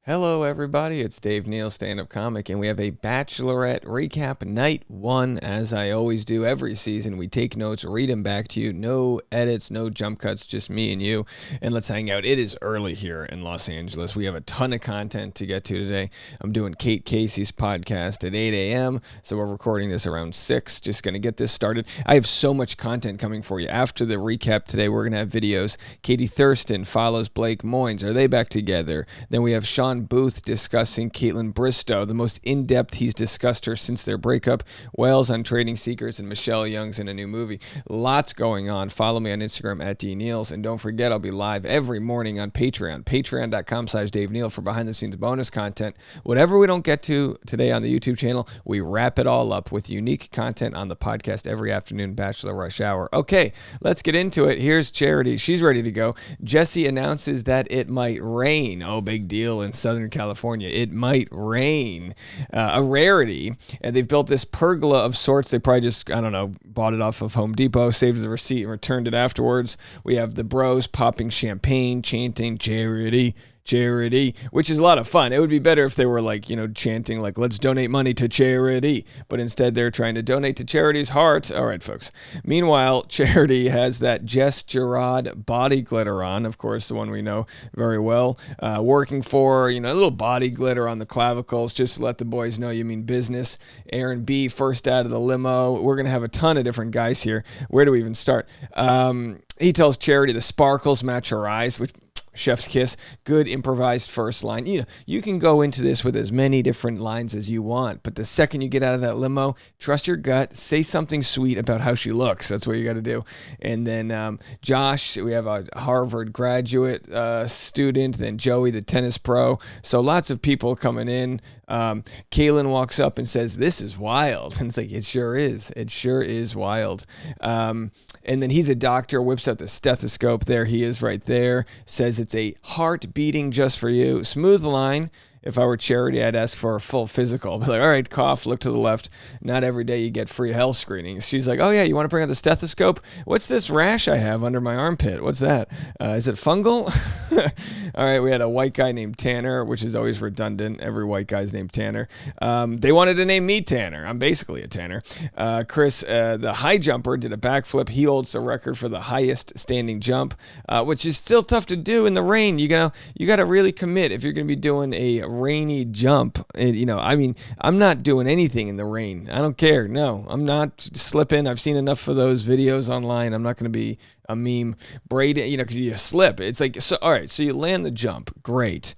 Hello, everybody. It's Dave Neal, stand-up comic, and we have a Bachelorette recap night one. As I always do every season, we take notes, read them back to you. No edits, no jump cuts, just me and you. And let's hang out. It is early here in Los Angeles. We have a ton of content to get to today. I'm doing Kate Casey's podcast at 8 a.m., so we're recording this around 6. Just going to get this started. I have so much content coming for you. After the recap today, we're going to have videos. Katie Thurston follows Blake Moynes. Are they back together? Then we have Sean Booth discussing Caitlin Bristow, the most in-depth he's discussed her since their breakup. Wells on Trading Secrets, and Michelle Young's in a new movie. Lots going on. Follow me on Instagram at DNeals, and don't forget I'll be live every morning on Patreon, patreon.com/Dave Neal for behind-the-scenes bonus content. Whatever we don't get to today on the YouTube channel, we wrap it all up with unique content on the podcast every afternoon, Bachelor Rush Hour. Okay, let's get into it. Here's Charity. She's ready to go. Jesse announces that it might rain. Oh, big deal in Southern California. It might rain. A rarity. And they've built this pergola of sorts. They probably just, I don't know, bought it off of Home Depot, saved the receipt, and returned it afterwards. We have the bros popping champagne, chanting charity, charity, which is a lot of fun. It would be better if they were chanting let's donate money to charity, but instead they're trying to donate to Charity's heart. All right, folks. Meanwhile, Charity has that Jess Gerard body glitter on, of course, the one we know very well, working for, a little body glitter on the clavicles, just to let the boys know you mean business. Aaron B. first out of the limo. We're going to have a ton of different guys here. Where do we even start? He tells Charity the sparkles match her eyes, which chef's kiss. Good improvised first line. You can go into this with as many different lines as you want, but the second you get out of that limo, trust your gut, say something sweet about how she looks. That's what you got to do. And then Josh, we have a Harvard graduate student, then Joey, the tennis pro. So lots of people coming in. Kaylin walks up and says, "This is wild." And it's like, it sure is. It sure is wild. And then he's a doctor, whips out the stethoscope. There he is right there. Says it's a heart beating just for you. Smooth line. If I were Charity, I'd ask for a full physical. I'd be like, all right, cough, look to the left. Not every day you get free health screenings. She's like, oh, yeah, you want to bring out the stethoscope? What's this rash I have under my armpit? What's that? Is it fungal? All right, we had a white guy named Tanner, which is always redundant. Every white guy's named Tanner. They wanted to name me Tanner. I'm basically a Tanner. Chris, the high jumper, did a backflip. He holds the record for the highest standing jump, which is still tough to do in the rain. You got to really commit if you're going to be doing a rainy jump. I'm not doing anything in the rain. I don't care. No, I'm not slipping. I've seen enough of those videos online. I'm not going to be a meme. Braid, because you slip. It's like, so, all right, so you land the jump. Great.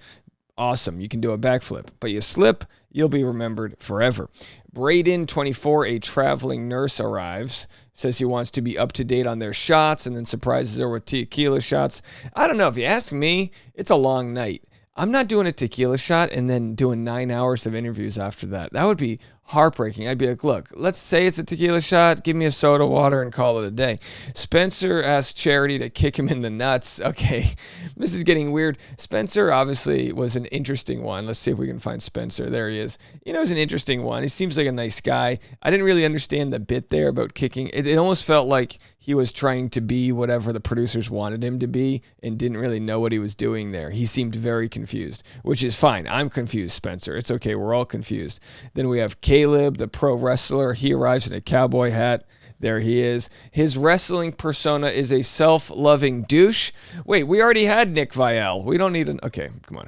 Awesome. You can do a backflip. But you slip, you'll be remembered forever. Braden, 24, a traveling nurse, arrives. Says he wants to be up to date on their shots, and then surprises her with tequila shots. I don't know. If you ask me, it's a long night. I'm not doing a tequila shot and then doing 9 hours of interviews after that. That would be heartbreaking. I'd be like, look, let's say it's a tequila shot. Give me a soda water and call it a day. Spencer asked Charity to kick him in the nuts. Okay, this is getting weird. Spencer obviously was an interesting one. Let's see if we can find Spencer. There he is. He's an interesting one. He seems like a nice guy. I didn't really understand the bit there about kicking. It almost felt like he was trying to be whatever the producers wanted him to be and didn't really know what he was doing there. He seemed very confused, which is fine. I'm confused, Spencer. It's okay. We're all confused. Then we have Caleb, the pro wrestler. He arrives in a cowboy hat. There he is. His wrestling persona is a self-loving douche. Wait, we already had Nick Viall. We don't need an... Okay, come on.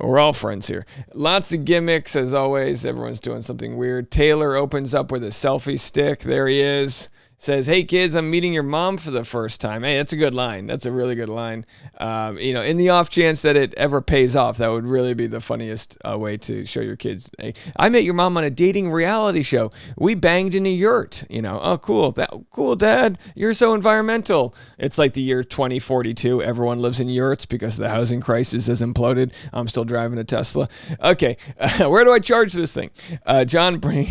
We're all friends here. Lots of gimmicks, as always. Everyone's doing something weird. Taylor opens up with a selfie stick. There he is. Says, hey, kids, I'm meeting your mom for the first time. Hey, that's a good line. That's a really good line. In the off chance that it ever pays off, that would really be the funniest way to show your kids. Hey, I met your mom on a dating reality show. We banged in a yurt. Oh, cool. Cool, Dad. You're so environmental. It's like the year 2042. Everyone lives in yurts because the housing crisis has imploded. I'm still driving a Tesla. Okay, where do I charge this thing? John Brink,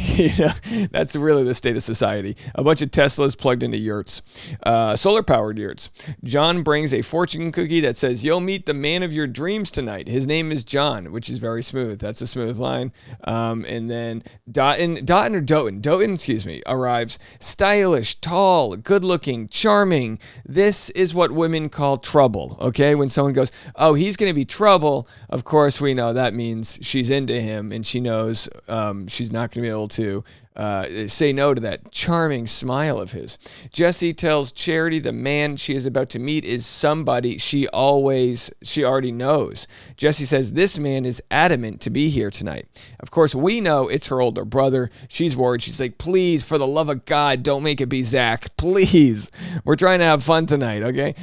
that's really the state of society. A bunch of Tesla Teslas plugged into yurts, solar-powered yurts. John brings a fortune cookie that says, "You'll meet the man of your dreams tonight. His name is John," which is very smooth. That's a smooth line. And then Doughton, excuse me, arrives. Stylish, tall, good-looking, charming. This is what women call trouble, okay? When someone goes, "Oh, he's going to be trouble," of course we know that means she's into him, and she knows she's not going to be able to say no to that charming smile of his. Jesse tells Charity the man she is about to meet is somebody she already knows. Jesse says this man is adamant to be here tonight. Of course, we know it's her older brother. She's worried. She's like, "Please, for the love of God, don't make it be Zach. Please. We're trying to have fun tonight, okay?"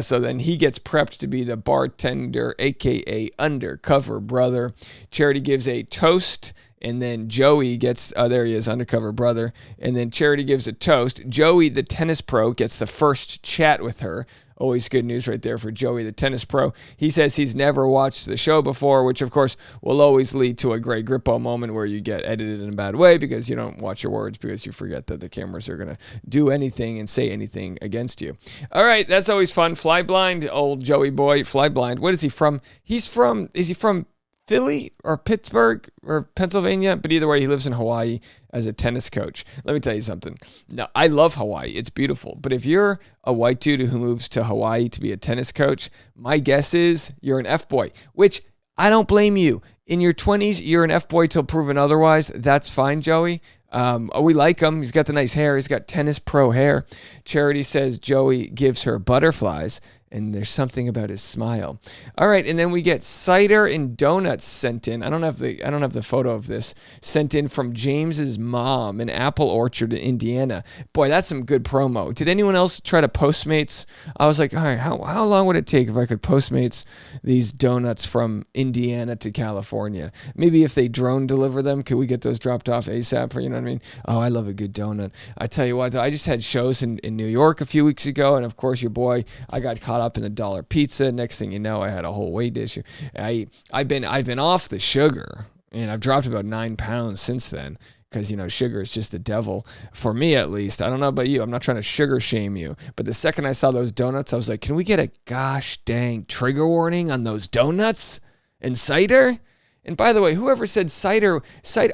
So then he gets prepped to be the bartender, a.k.a. undercover brother. Charity gives a toast. And then Joey gets, there he is, undercover brother. And then Charity gives a toast. Joey, the tennis pro, gets the first chat with her. Always good news right there for Joey, the tennis pro. He says he's never watched the show before, which of course will always lead to a Greg Grippo moment where you get edited in a bad way because you don't watch your words because you forget that the cameras are going to do anything and say anything against you. All right, that's always fun. Fly blind, old Joey boy, fly blind. What is he from? Is he from Philly or Pittsburgh or Pennsylvania? But either way, he lives in Hawaii as a tennis coach. Let me tell you something. Now, I love Hawaii. It's beautiful. But if you're a white dude who moves to Hawaii to be a tennis coach, my guess is you're an F-boy, which I don't blame you. In your 20s, you're an F-boy till proven otherwise. That's fine, Joey. We like him. He's got the nice hair. He's got tennis pro hair. Charity says Joey gives her butterflies, and there's something about his smile. All right, and then we get cider and donuts sent in. I don't have the photo of this sent in from James's mom in Apple Orchard, Indiana. Boy, that's some good promo. Did anyone else try to Postmates? I was like, all right, how long would it take if I could Postmates these donuts from Indiana to California? Maybe if they drone deliver them, could we get those dropped off ASAP? You know what I mean? Oh, I love a good donut. I tell you what, I just had shows in New York a few weeks ago, and of course, your boy, I got caught up in the dollar pizza. Next thing you know, I had a whole weight issue. I've been off the sugar, and I've dropped about 9 pounds since then because, you know, sugar is just the devil for me, at least. I don't know about you. I'm not trying to sugar shame you, but the second I saw those donuts, I was like, can we get a gosh dang trigger warning on those donuts and cider? And by the way, whoever said cider,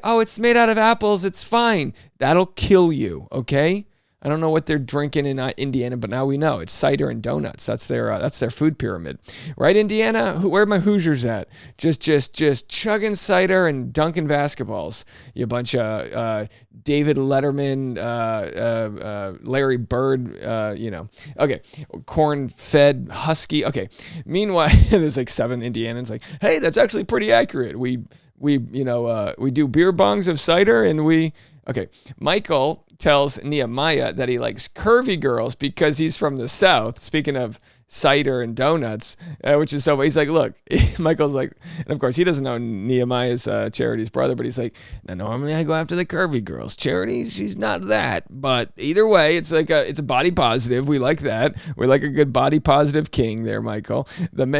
oh, it's made out of apples, it's fine. That'll kill you, okay? I don't know what they're drinking in Indiana, but now we know it's cider and donuts. That's their food pyramid, right? Indiana, where are my Hoosiers at? Just chugging cider and dunking basketballs. You bunch of David Letterman, Larry Bird, Okay, corn-fed husky. Okay. Meanwhile, there's like 7 Indianans. Like, hey, that's actually pretty accurate. We do beer bongs of cider and okay. Michael tells Nehemiah that he likes curvy girls because he's from the South. Speaking of cider and donuts, which is so funny. He's like, look, Michael's like, and of course he doesn't know Nehemiah's Charity's brother, but he's like, now normally I go after the curvy girls. Charity, she's not that, but either way, it's a body positive. We like that. We like a good body positive king there, Michael. And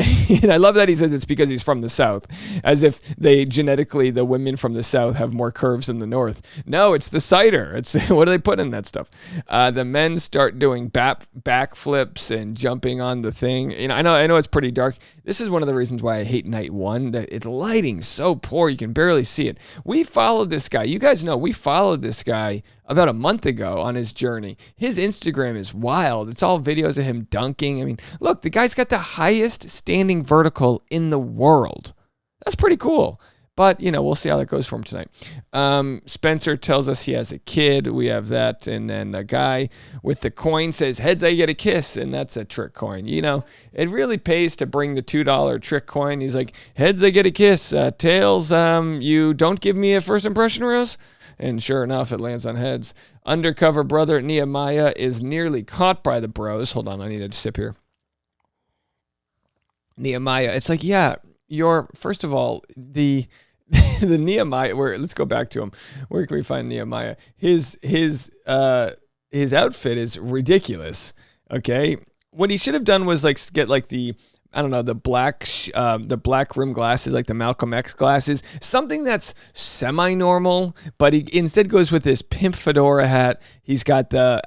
I love that he says it's because he's from the South, as if the women from the South have more curves than the North. No, it's the cider. It's what do they put in that stuff? The men start doing backflips and jumping on the thing. I know it's pretty dark. This is one of the reasons why I hate night one. That its lighting's so poor, you can barely see it. We followed this guy. You guys know we followed this guy about a month ago on his journey. His Instagram is wild. It's all videos of him dunking. I mean, look, the guy's got the highest standing vertical in the world. That's pretty cool. But, we'll see how that goes for him tonight. Spencer tells us he has a kid. We have that. And then the guy with the coin says, heads, I get a kiss. And that's a trick coin. It really pays to bring the $2 trick coin. He's like, heads, I get a kiss. Tails, you don't give me a first impression rose? And sure enough, it lands on heads. Undercover brother Nehemiah is nearly caught by the bros. Hold on, I need a sip here. Nehemiah, it's like, yeah, first of all, the Nehemiah, let's go back to him. Where can we find Nehemiah? His outfit is ridiculous. Okay. What he should have done was get the I don't know, the black rim glasses, like the Malcolm X glasses, something that's semi-normal, but he instead goes with this pimp fedora hat. He's got the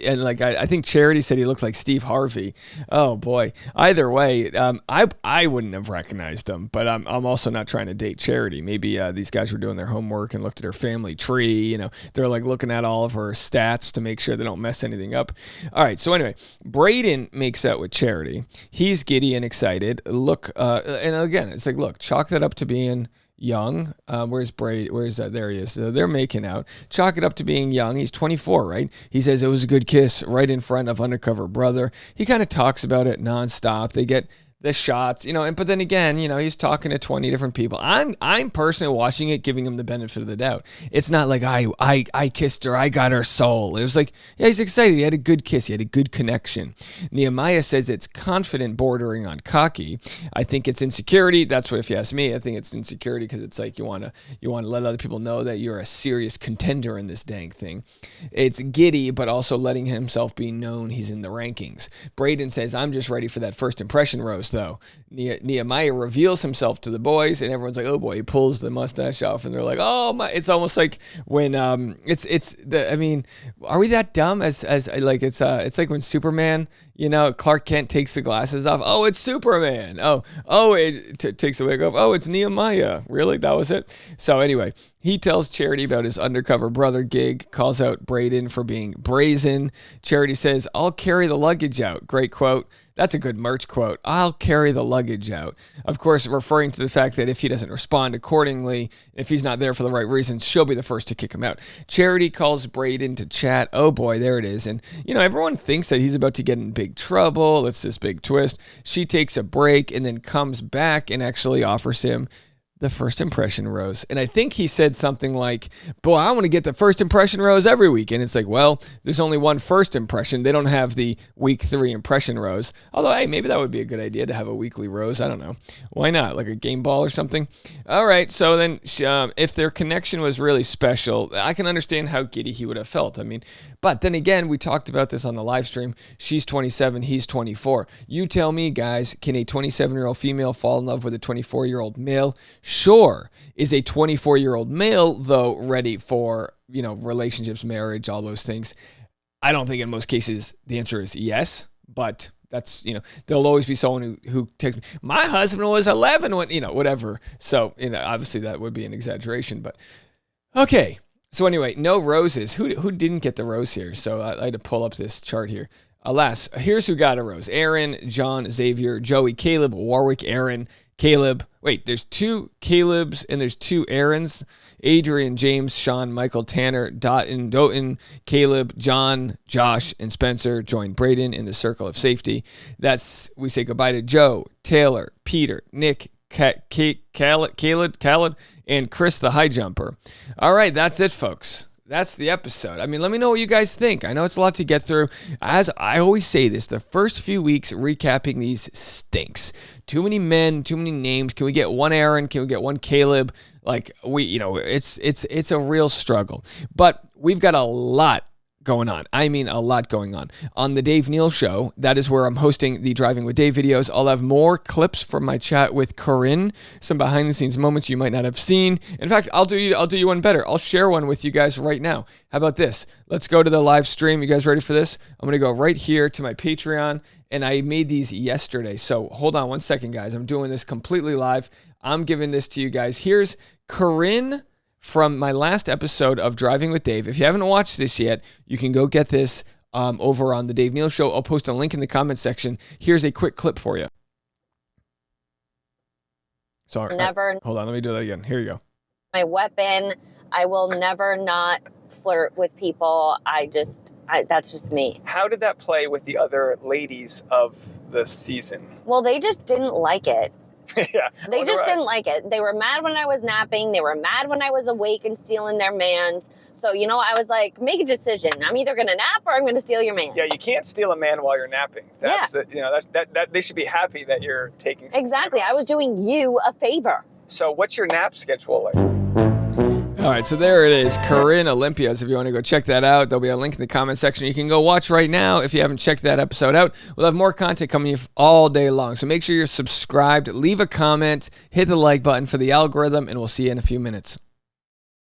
and like I think Charity said he looks like Steve Harvey. Oh boy. Either way, I wouldn't have recognized him, but I'm also not trying to date Charity. Maybe these guys were doing their homework and looked at her family tree. You know, they're like looking at all of her stats to make sure they don't mess anything up. All right. So anyway, Braden makes out with Charity. He's giddy and excited. Look, and again, it's like, look, chalk that up to being young. Where's Braid? Where's that? There he is. So they're making out. Chalk it up to being young. He's 24, right? He says it was a good kiss right in front of undercover brother. He kind of talks about it nonstop. They get the shots, but then again, he's talking to 20 different people. I'm personally watching it, giving him the benefit of the doubt. It's not like I kissed her, I got her soul. It was like, yeah, he's excited. He had a good kiss. He had a good connection. Nehemiah says it's confident bordering on cocky. I think it's insecurity. That's what, if you ask me, I think it's insecurity because it's like you want to let other people know that you're a serious contender in this dang thing. It's giddy, but also letting himself be known he's in the rankings. Braden says, I'm just ready for that first impression roast, though. Nehemiah reveals himself to the boys, and everyone's like, "Oh boy!" He pulls the mustache off, and they're like, "Oh my!" It's almost like when are we that dumb? As like it's like when Superman, Clark Kent takes the glasses off. Oh, it's Superman. It takes the wig off. Oh, it's Nehemiah. Really? That was it? So anyway, he tells Charity about his undercover brother gig, calls out Braden for being brazen. Charity says, "I'll carry the luggage out." Great quote. That's a good merch quote. I'll carry the luggage out. Of course, referring to the fact that if he doesn't respond accordingly, if he's not there for the right reasons, she'll be the first to kick him out. Charity calls Braden to chat. Oh boy, there it is. And, everyone thinks that he's about to get in big trouble. It's this big twist. She takes a break and then comes back and actually offers him the first impression rose. And I think he said something like, boy, I want to get the first impression rose every week. And it's like, well, there's only one first impression. They don't have the week 3 impression rose. Although, hey, maybe that would be a good idea to have a weekly rose. I don't know. Why not? Like a game ball or something? All right. So then if their connection was really special, I can understand how giddy he would have felt. But then again, we talked about this on the live stream. She's 27. He's 24. You tell me, guys, can a 27-year-old female fall in love with a 24-year-old male? Sure. Is a 24-year-old male, though, ready for, relationships, marriage, all those things? I don't think in most cases the answer is yes, but that's, there'll always be someone who takes, my husband was 11 when, whatever. So, obviously that would be an exaggeration, but okay. So anyway, no roses. Who didn't get the rose here? So I had to pull up this chart here. Alas, here's who got a rose. Aaron, John, Xavier, Joey, Caleb, Warwick, Aaron, Caleb. Wait, there's 2 Calebs and there's 2 Aarons. Adrian, James, Sean, Michael, Tanner, Doughton, Caleb, John, Josh, and Spencer join Braden in the circle of safety. We say goodbye to Joe, Taylor, Peter, Nick, Khaled, and Chris the high jumper. All right, that's it, folks. That's the episode. Let me know what you guys think. I know it's a lot to get through. As I always say this, the first few weeks recapping these stinks. Too many men, too many names. Can we get one Aaron? Can we get one Caleb? It's a real struggle. But we've got a lot going on. A lot going on. On the Dave Neal Show, that is where I'm hosting the Driving with Dave videos. I'll have more clips from my chat with Corinne, some behind the scenes moments you might not have seen. In fact, I'll do you one better. I'll share one with you guys right now. How about this? Let's go to the live stream. You guys ready for this? I'm going to go right here to my Patreon, and I made these yesterday. So hold on one second, guys. I'm doing this completely live. I'm giving this to you guys. Here's Corinne from my last episode of Driving with Dave. If you haven't watched this yet, you can go get this over on the Dave Neal Show. I'll post a link in the comment section. Here's a quick clip for you. Sorry. Hold on, let me do that again. Here you go. My weapon. I will never not flirt with people. That's just me. How did that play with the other ladies of the season? Well, they just didn't like it. Yeah. They just didn't like it. They were mad when I was napping. They were mad when I was awake and stealing their mans. So, I was like, make a decision. I'm either going to nap or I'm going to steal your mans. Yeah, you can't steal a man while you're napping. They should be happy that you're taking Exactly. I was doing you a favor. So what's your nap schedule like? All right, so there it is, Corinne Olympias. If you want to go check that out, there'll be a link in the comment section. You can go watch right now if you haven't checked that episode out. We'll have more content coming all day long, so make sure you're subscribed, leave a comment, hit the like button for the algorithm, and we'll see you in a few minutes.